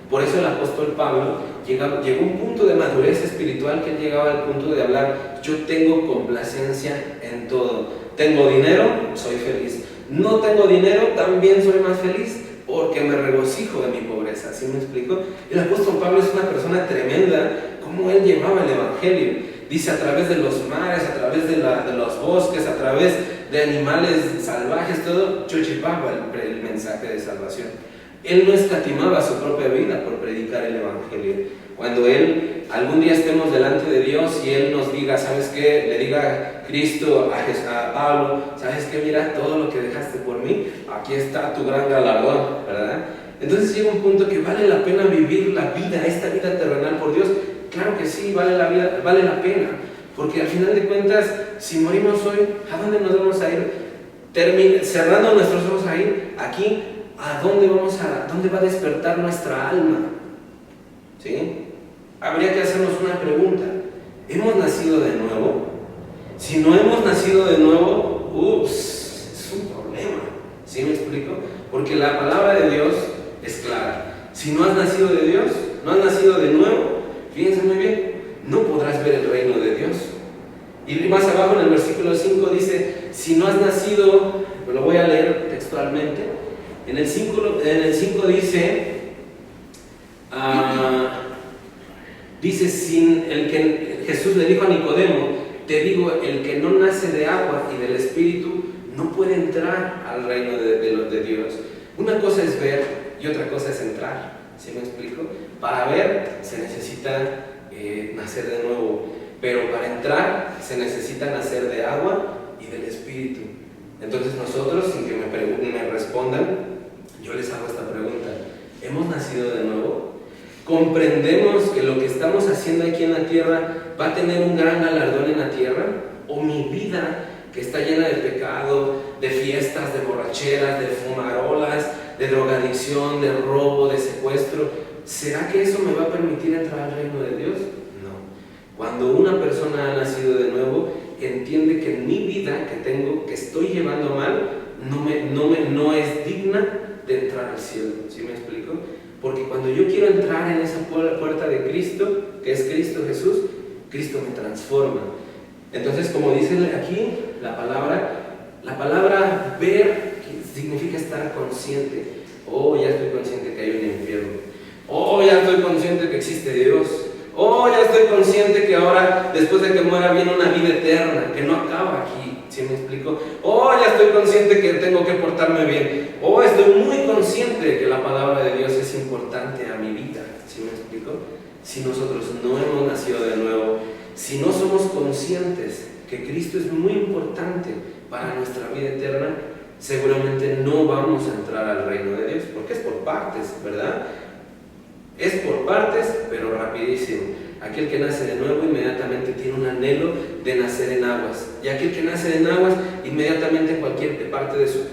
Por eso el apóstol Pablo llegó a un punto de madurez espiritual que él llegaba al punto de hablar, yo tengo complacencia en todo, tengo dinero, soy feliz, no tengo dinero, también soy más feliz, porque me regocijo de mi pobreza, ¿sí me explico? El apóstol Pablo es una persona tremenda, como él llevaba el evangelio, dice a través de los mares, a través de los bosques, a través de animales salvajes, todo, chuchipaba el mensaje de salvación. Él no escatimaba su propia vida por predicar el evangelio. Cuando algún día estemos delante de Dios y Él nos diga, ¿sabes qué? Le diga Cristo a Pablo, ¿sabes qué? Mira todo lo que dejaste por mí, aquí está tu gran galardón, ¿verdad? Entonces llega un punto que vale la pena vivir la vida, esta vida terrenal por Dios. Claro que sí, vale la pena, porque al final de cuentas, si morimos hoy, ¿a dónde nos vamos a ir? Cerrando nuestros ojos ahí, aquí, ¿a dónde va a despertar nuestra alma? ¿Sí? Habría que hacernos una pregunta. ¿Hemos nacido de nuevo? Si no hemos nacido de nuevo, es un problema. ¿Sí me explico? Porque la palabra de Dios es clara. Si no has nacido de Dios, no has nacido de nuevo, fíjense muy bien, no podrás ver el reino de Dios. Y más abajo en el versículo 5 dice, si no has nacido, lo voy a leer textualmente, en el 5 dice, Jesús le dijo a Nicodemo, te digo, el que no nace de agua y del Espíritu no puede entrar al reino de Dios. Una cosa es ver y otra cosa es entrar, ¿sí me explico? Para ver se necesita nacer de nuevo, pero para entrar se necesita nacer de agua y del Espíritu. Entonces nosotros, sin que me respondan, yo les hago esta pregunta. ¿Hemos nacido de nuevo? ¿Comprendemos que lo que estamos haciendo aquí en la tierra va a tener un gran galardón en la tierra? ¿O mi vida, que está llena de pecado, de fiestas, de borracheras, de fumarolas, de drogadicción, de robo, de secuestro, será que eso me va a permitir entrar al reino de Dios? No. Cuando una persona ha nacido de nuevo, entiende que mi vida que tengo, que estoy llevando mal, no es digna de entrar al cielo. ¿Sí me explico? Porque cuando yo quiero entrar en esa puerta de Cristo, que es Cristo Jesús, Cristo me transforma. Entonces, como dice aquí la palabra ver significa estar consciente. Oh, ya estoy consciente que hay un infierno. Oh, ya estoy consciente que existe Dios. Oh, ya estoy consciente que ahora, después de que muera, viene una vida eterna, que no acaba aquí. ¿Sí me explico? Oh, ya estoy consciente que tengo que portarme bien. Oh, estoy muy consciente de que la palabra de Dios es importante a mi vida. ¿Sí me explico? Si nosotros no hemos nacido de nuevo, si no somos conscientes que Cristo es muy importante para nuestra vida eterna, seguramente no vamos a entrar al reino de Dios, porque es por partes, ¿verdad? Es por partes, pero rapidísimo. Aquel que nace de nuevo inmediatamente tiene un anhelo de nacer en aguas, y aquel que nace en aguas inmediatamente en cualquier parte de su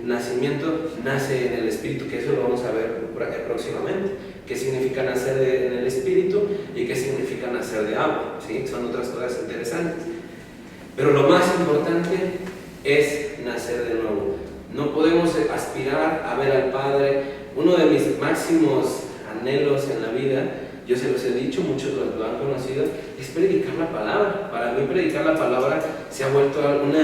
nacimiento nace en el Espíritu, que eso lo vamos a ver próximamente. ¿Qué significa nacer en el Espíritu y qué significa nacer de agua? ¿Sí? Son otras cosas interesantes. Pero lo más importante es nacer de nuevo. No podemos aspirar a ver al Padre. Uno de mis máximos anhelos en la vida, yo se los he dicho, muchos lo han conocido, es predicar la palabra. Para mí predicar la palabra se ha vuelto un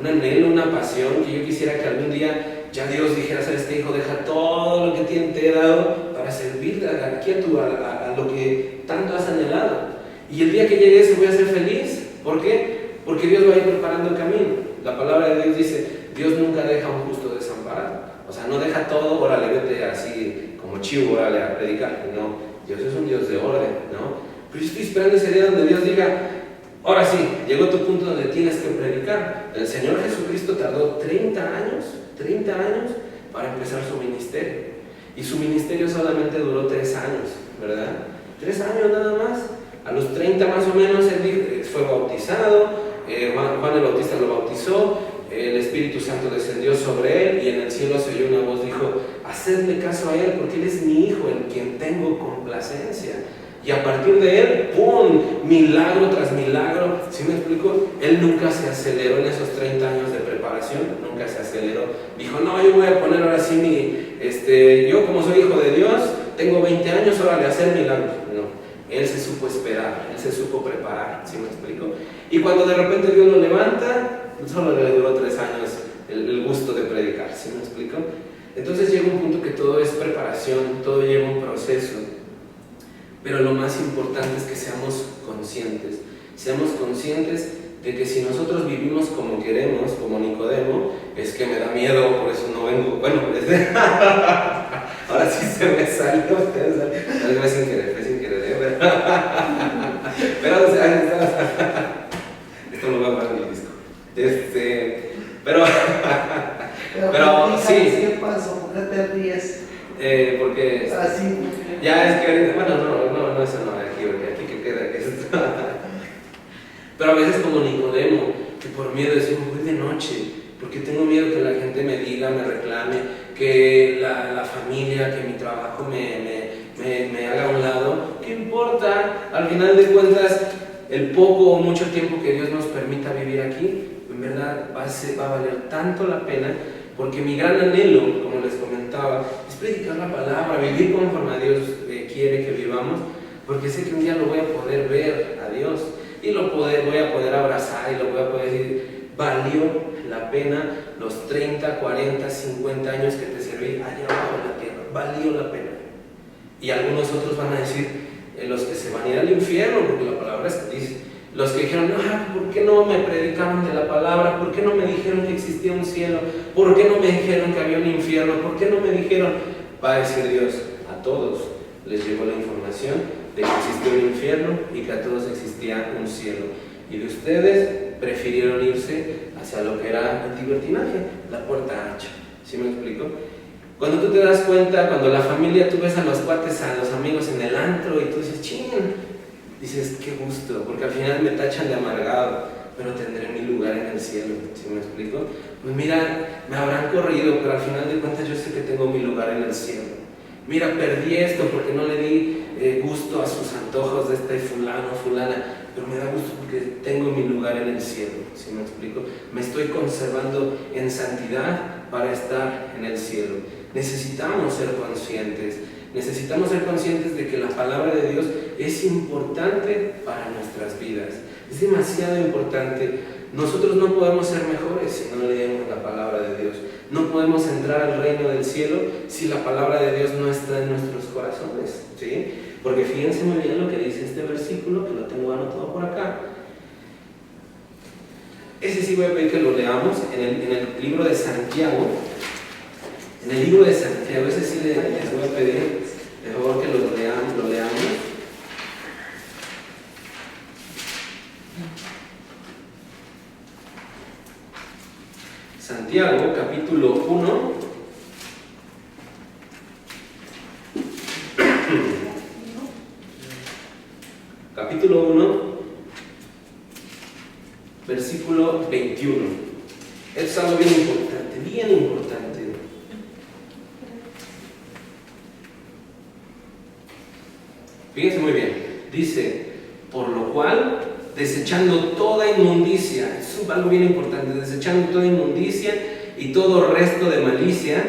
anhelo, una pasión, que yo quisiera que algún día ya Dios dijera: ¿sabes qué, hijo? Deja todo lo que te he dado para servir aquí a lo que tanto has anhelado. Y el día que llegue eso voy a ser feliz. ¿Por qué? Porque Dios va a ir preparando el camino. La palabra de Dios dice: Dios nunca deja a un justo desamparado. O sea, no deja todo, órale, vete así como chivo, órale, a predicar. No, Dios es un Dios de orden, ¿no? Pero yo estoy esperando ese día donde Dios diga: ahora sí, llegó tu punto donde tienes que predicar. El Señor Jesucristo tardó 30 años para empezar su ministerio. Y su ministerio solamente duró 3 años, ¿verdad? 3 años nada más. A los 30 más o menos él fue bautizado, Juan el Bautista lo bautizó, el Espíritu Santo descendió sobre él y en el cielo se oyó una voz, dijo: hacedle caso a él porque él es mi hijo en quien tengo complacencia. Y a partir de él, ¡pum!, milagro tras milagro. ¿Sí me explico? Él nunca se aceleró en esos 30 años de preparación, nunca se aceleró. Dijo: no, yo voy a poner ahora sí yo como soy hijo de Dios, tengo 20 años, órale, a hacer milagros. No. Él se supo esperar, él se supo preparar, ¿sí me explico? Y cuando de repente Dios lo levanta, solo le duró 3 años el gusto de predicar, ¿sí me explico? Entonces llega un punto que todo es preparación, todo lleva un proceso. Pero lo más importante es que seamos conscientes de que si nosotros vivimos como queremos, como Nicodemo, es que me da miedo, por eso no vengo. Bueno, ahora sí se me salió, fue sin querer, pero esto no va a parar el disco. Pero sí. ¿Qué pasó? ¿Por qué te ríes? Porque así. Ya es que ahorita, bueno, no, eso no, aquí que queda que esto. Pero a veces como Nicodemo, que por miedo decimos: voy de noche, porque tengo miedo que la gente me diga, me reclame, que la familia, que mi trabajo me haga a un lado. ¿Qué importa? Al final de cuentas, el poco o mucho tiempo que Dios nos permita vivir aquí, en verdad va a valer tanto la pena, porque mi gran anhelo, como les comentaba, es predicar la palabra, vivir conforme a Dios quiere que vivamos, porque sé que un día lo voy a poder ver a Dios y voy a poder abrazar y lo voy a poder decir: valió la pena los 30, 40, 50 años que te serví allá abajo en la tierra, valió la pena. Y algunos otros van a decir, los que se van a ir al infierno, porque la palabra es que dice, los que dijeron: ¿por qué no me predicaron de la palabra? ¿Por qué no me dijeron que existía un cielo? ¿Por qué no me dijeron que había un infierno? ¿Por qué no me dijeron? Va a decir Dios: a todos les llegó la información de que existía un infierno y que a todos existía un cielo. Y de ustedes prefirieron irse hacia lo que era el libertinaje, la puerta ancha. ¿Sí me explico? Cuando tú te das cuenta, cuando la familia, tú ves a los cuates, a los amigos en el antro y tú dices, ching, dices, qué gusto, porque al final me tachan de amargado, pero tendré mi lugar en el cielo, ¿sí me explico? Pues mira, me habrán corrido, pero al final de cuentas yo sé que tengo mi lugar en el cielo. Mira, perdí esto porque no le di gusto a sus antojos de este fulano, fulana, pero me da gusto porque tengo mi lugar en el cielo, ¿sí me explico? Me estoy conservando en santidad para estar en el cielo. Necesitamos ser conscientes de que la palabra de Dios es importante para nuestras vidas, es demasiado importante. Nosotros no podemos ser mejores si no leemos la palabra de Dios, no podemos entrar al reino del cielo si la palabra de Dios no está en nuestros corazones, ¿sí? Porque fíjense muy bien lo que dice este versículo, que lo tengo anotado por acá. Ese sí voy a pedir que lo leamos en el libro de Santiago. En el libro de Santiago, ese sí les voy a pedir, por favor, que lo leamos. Santiago, capítulo 1. Capítulo 1, versículo 21. Es algo bien importante, bien importante. Fíjense muy bien, dice, por lo cual, desechando toda inmundicia, es algo bien importante, desechando toda inmundicia y todo resto de malicia.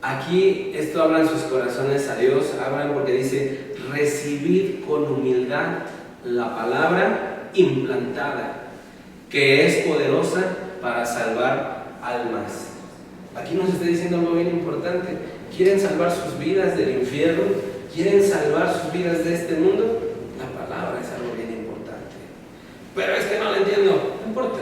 Aquí esto habla en sus corazones a Dios, hablan porque dice, recibid con humildad la palabra implantada, que es poderosa para salvar almas. Aquí nos está diciendo algo bien importante. ¿Quieren salvar sus vidas del infierno? ¿Quieren salvar sus vidas de este mundo? La palabra es algo bien importante. Pero es que no la entiendo. No importa.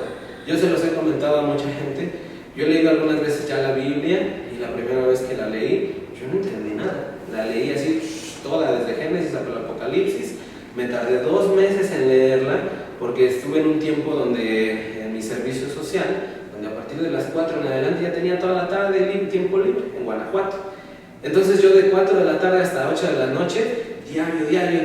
Yo se los he comentado a mucha gente. Yo he leído algunas veces ya la Biblia y la primera vez que la leí, yo no entendí nada. La leí así toda, desde Génesis hasta el Apocalipsis. Me tardé 2 meses en leerla porque estuve en un tiempo donde, en mi servicio social, donde a partir de las 4 en adelante ya tenía toda la tarde tiempo libre en Guanajuato. Entonces yo de 4 de la tarde hasta 8 de la noche, diario,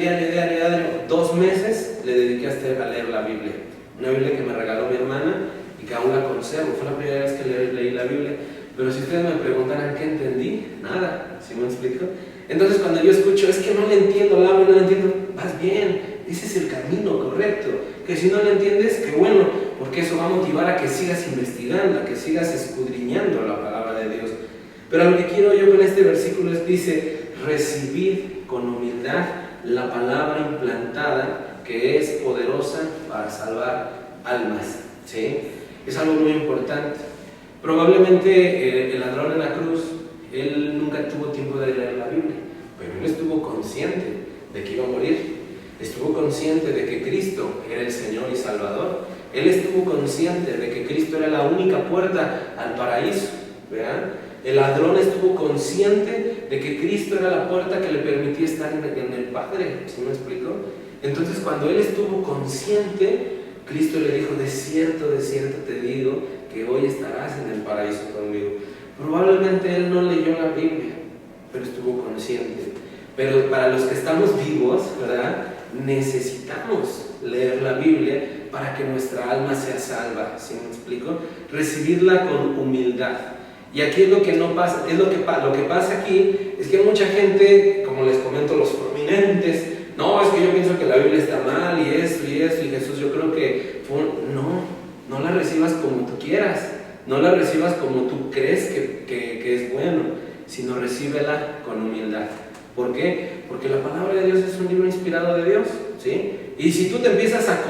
2 meses le dediqué a leer la Biblia. Una Biblia que me regaló mi hermana y que aún la conservo. Fue la primera vez que leí la Biblia. Pero si ustedes me preguntaran qué entendí, nada, ¿sí me explico? Entonces cuando yo escucho, es que no le entiendo, la Biblia no la entiendo, vas bien, ese es el camino correcto. Que si no lo entiendes, qué bueno, porque eso va a motivar a que sigas investigando, a que sigas escudriñando la palabra de Dios. Pero lo que quiero yo con este versículo es, dice, recibid con humildad la palabra implantada que es poderosa para salvar almas, ¿sí? Es algo muy importante. Probablemente el ladrón en la cruz, él nunca tuvo tiempo de leer la Biblia, pero él estuvo consciente de que iba a morir, estuvo consciente de que Cristo era el Señor y Salvador, él estuvo consciente de que Cristo era la única puerta al paraíso, ¿verdad? El ladrón estuvo consciente de que Cristo era la puerta que le permitía estar en el Padre, ¿sí me explico? Entonces cuando él estuvo consciente, Cristo le dijo, de cierto te digo, que hoy estarás en el paraíso conmigo. Probablemente él no leyó la Biblia, pero estuvo consciente. Pero para los que estamos vivos, ¿verdad? Necesitamos leer la Biblia para que nuestra alma sea salva, ¿sí me explico? Recibirla con humildad. Y aquí es lo que no pasa, lo que pasa aquí es que mucha gente, como les comento, los prominentes, no, es que yo pienso que la Biblia está mal y esto, y Jesús, yo creo que no la recibas como tú quieras, no la recibas como tú crees que es bueno, sino recíbela con humildad. ¿Por qué? Porque la palabra de Dios es un libro inspirado de Dios, ¿sí? Y si tú te empiezas a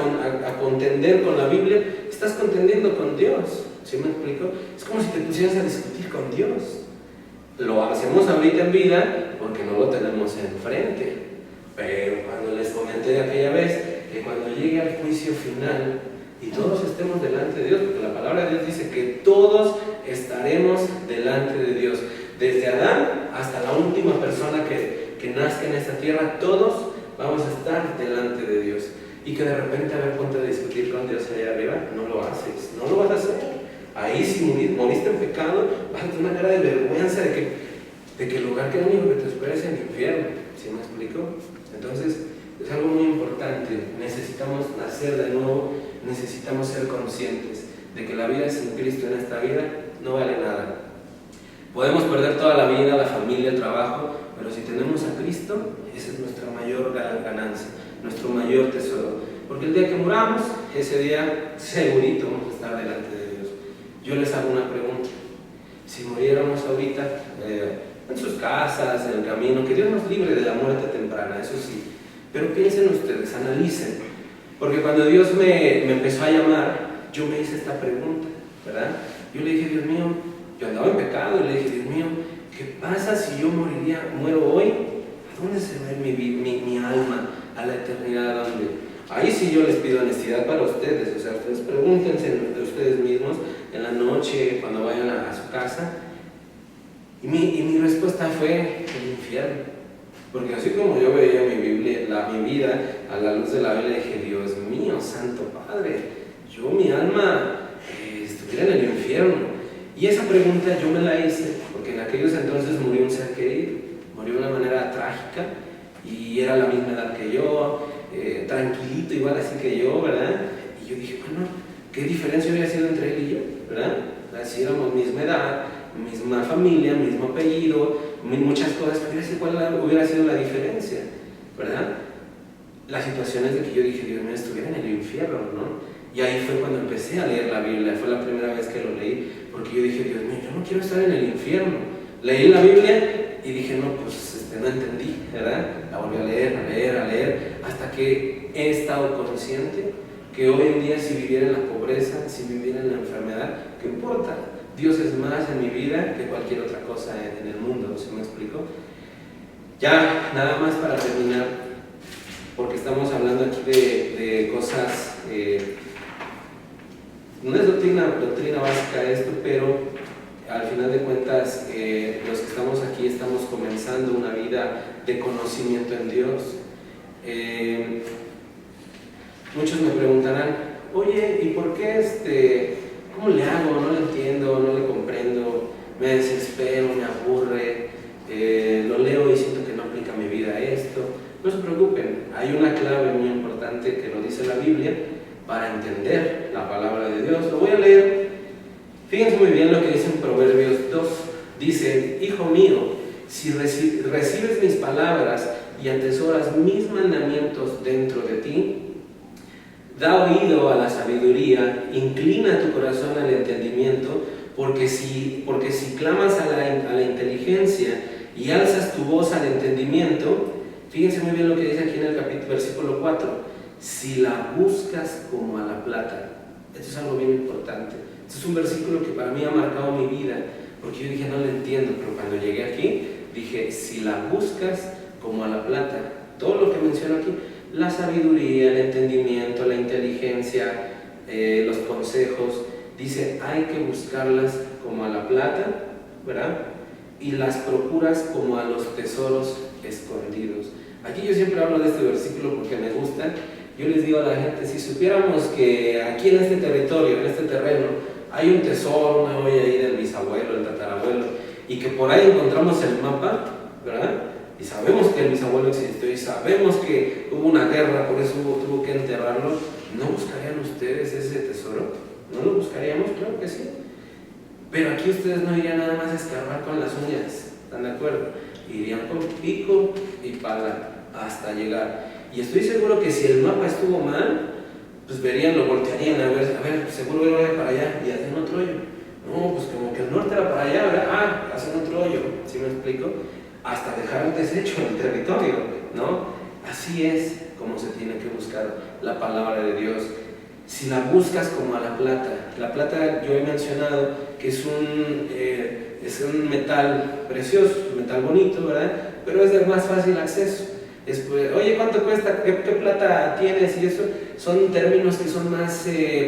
contender con la Biblia, estás contendiendo con Dios, ¿sí me explico? Es como si te pusieras a discutir con Dios. Lo hacemos ahorita en vida porque no lo tenemos enfrente. Pero cuando les comenté de aquella vez que cuando llegue al juicio final y todos estemos delante de Dios, porque la palabra de Dios dice que todos estaremos delante de Dios, desde Adán hasta la última persona que nazca en esta tierra, todos vamos a estar delante de Dios. Y que de repente, a ver, ponte a discutir con Dios allá arriba, no lo haces, no lo vas a hacer. Ahí si moriste en pecado, vas a tener una cara de vergüenza de que de que el lugar que único que te espera es el infierno. ¿Sí me explico? Entonces, es algo muy importante. Necesitamos nacer de nuevo, necesitamos ser conscientes de que la vida sin Cristo en esta vida no vale nada. Podemos perder toda la vida, la familia, el trabajo, pero si tenemos a Cristo, esa es nuestra mayor ganancia, nuestro mayor tesoro. Porque el día que muramos, ese día segurito vamos a estar delante de Dios. Yo les hago una pregunta. Si muriéramos ahorita en sus casas, en el camino, que Dios nos libre de la muerte temprana, eso sí. Pero piensen ustedes, analicen. Porque cuando Dios me empezó a llamar, yo me hice esta pregunta, ¿verdad? Yo le dije, Dios mío, yo andaba en pecado y le dije, Dios mío, ¿qué pasa si yo muero hoy? ¿A dónde se va mi alma? ¿A la eternidad? ¿A dónde? Ahí sí yo les pido honestidad para ustedes, o sea, ustedes pregúntense de ustedes mismos en la noche, cuando vayan a su casa. Y mi respuesta fue el infierno. Porque así como yo veía mi vida a la luz de la Biblia, dije, Dios mío, Santo Padre, mi alma estuviera en el infierno. Y esa pregunta yo me la hice porque en aquellos entonces murió un ser querido, murió de una manera trágica y era la misma edad que yo, tranquilito igual así que yo, ¿verdad? Y yo dije, bueno, ¿qué diferencia hubiera sido entre él y yo? ¿Verdad? Si éramos misma edad, misma familia, mismo apellido, muchas cosas, ¿cuál hubiera sido la diferencia? ¿Verdad? La situación es de que yo dije, Dios mío, estuviera en el infierno, ¿no? Y ahí fue cuando empecé a leer la Biblia, fue la primera vez que lo leí, porque yo dije, Dios mío, yo no quiero estar en el infierno. Leí la Biblia y dije, no, pues no entendí, ¿verdad? La volví a leer, hasta que he estado consciente que hoy en día si viviera en la pobreza, si viviera en la enfermedad, ¿qué importa? Dios es más en mi vida que cualquier otra cosa en el mundo, ¿se me explico? Ya, nada más para terminar, porque estamos hablando aquí de cosas, no es doctrina básica esto, pero al final de cuentas, los que estamos aquí estamos comenzando una vida de conocimiento en Dios. Muchos me preguntarán, oye, ¿y por qué cómo le hago? No lo entiendo, no le comprendo, me desespero, me aburre, lo leo y siento que no aplica a mi vida esto. No se preocupen, hay una clave muy importante que lo dice la Biblia para entender la palabra de Dios. Lo voy a leer. Fíjense muy bien lo que dice en Proverbios 2. Dice, hijo mío, si recibes mis palabras y atesoras mis mandamientos dentro de ti, da oído a la sabiduría, inclina tu corazón al entendimiento, porque si clamas a la inteligencia y alzas tu voz al entendimiento, fíjense muy bien lo que dice aquí en el versículo 4, si la buscas como a la plata. Esto es algo bien importante. Este es un versículo que para mí ha marcado mi vida, porque yo dije, no lo entiendo, pero cuando llegué aquí, dije, si la buscas como a la plata, todo lo que menciono aquí, la sabiduría, el entendimiento, la inteligencia, los consejos, dice, hay que buscarlas como a la plata, ¿verdad? Y las procuras como a los tesoros escondidos. Aquí yo siempre hablo de este versículo porque me gusta. Yo les digo a la gente, si supiéramos que aquí en este territorio, en este terreno, hay un tesoro, una olla ahí del bisabuelo, del tatarabuelo, y que por ahí encontramos el mapa, ¿verdad? Y sabemos que el bisabuelo existió y sabemos que hubo una guerra, por eso tuvo que enterrarlo, ¿no buscarían ustedes ese tesoro? ¿No lo buscaríamos? Claro que sí. Pero aquí ustedes no irían nada más a escarbar con las uñas, ¿están de acuerdo? Irían con pico y pala hasta llegar. Y estoy seguro que si el mapa estuvo mal, pues verían, lo voltearían a ver, seguro era para allá y hacen otro hoyo. No, pues como que el norte era para allá, ¿verdad? Hacen otro hoyo, ¿sí me explico? Hasta dejar deshecho el territorio, ¿no? Así es como se tiene que buscar la palabra de Dios. Si la buscas como a la plata yo he mencionado que es un metal precioso, un metal bonito, ¿verdad? Pero es de más fácil acceso. Oye, ¿cuánto cuesta? ¿Qué plata tienes? Y eso son términos que son más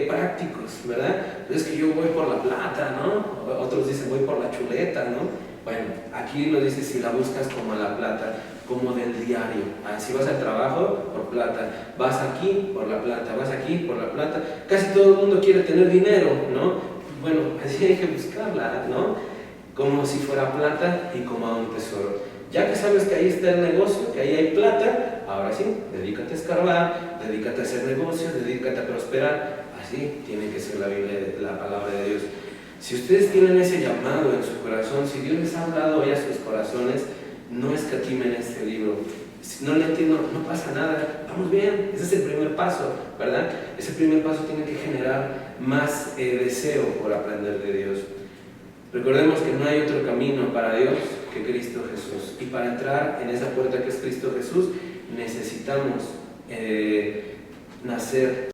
prácticos, ¿verdad? Entonces que yo voy por la plata, ¿no? Otros dicen voy por la chuleta, ¿no? Bueno, aquí lo dice si la buscas como a la plata, como del diario. Si vas al trabajo, por plata. Vas aquí, por la plata. Vas aquí, por la plata. Casi todo el mundo quiere tener dinero, ¿no? Bueno, así hay que buscarla, ¿no? como si fuera plata y como a un tesoro. Ya que sabes que ahí está el negocio, que ahí hay plata, ahora sí, dedícate a escarbar, dedícate a hacer negocios, dedícate a prosperar. Así tiene que ser la Biblia, la palabra de Dios. Si ustedes tienen ese llamado en su corazón, si Dios les ha hablado hoy a sus corazones, no escatimen este libro. Si no le entiendo, no pasa nada, vamos bien, ese es el primer paso, ¿verdad? Ese primer paso tiene que generar más deseo por aprender de Dios. Recordemos que no hay otro camino para Dios que Cristo Jesús. Y para entrar en esa puerta que es Cristo Jesús, necesitamos nacer